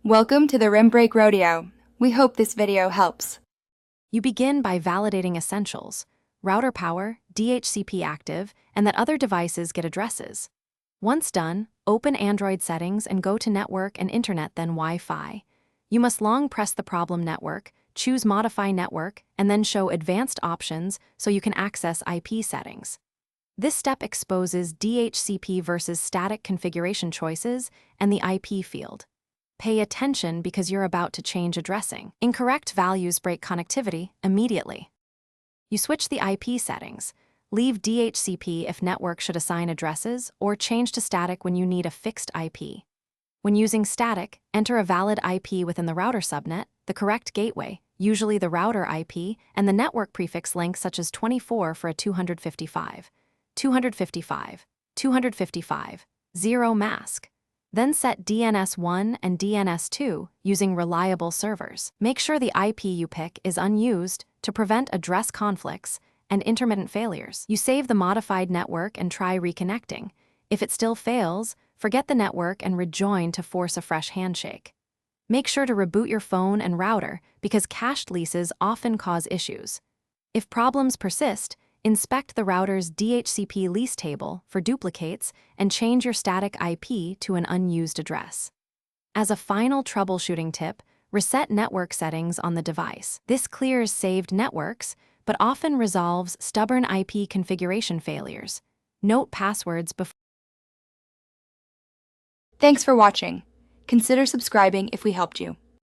Welcome to the Rim Break Rodeo. We hope this video helps. You begin by validating essentials: router power, DHCP active, and that other devices get addresses. Once done, open Android settings and go to Network and Internet, then Wi-Fi. You must long press the problem network, choose Modify Network, and then show Advanced Options so you can access IP settings. This step exposes DHCP versus static configuration choices and the IP field. Pay attention because you're about to change addressing. Incorrect values break connectivity immediately. You switch the IP settings. Leave DHCP if network should assign addresses, or change to static when you need a fixed IP. When using static, enter a valid IP within the router subnet, the correct gateway, usually the router IP, and the network prefix link such as 24 for a 255, 255, 255, 0 mask. Then set DNS1 and DNS2 using reliable servers. Make sure the IP you pick is unused to prevent address conflicts and intermittent failures. You save the modified network and try reconnecting. If it still fails, forget the network and rejoin to force a fresh handshake. Make sure to reboot your phone and router because cached leases often cause issues. If problems persist, inspect the router's DHCP lease table for duplicates and change your static IP to an unused address. As a final troubleshooting tip, reset network settings on the device. This clears saved networks, but often resolves stubborn IP configuration failures. Note passwords before. Thanks for watching. Consider subscribing if we helped you.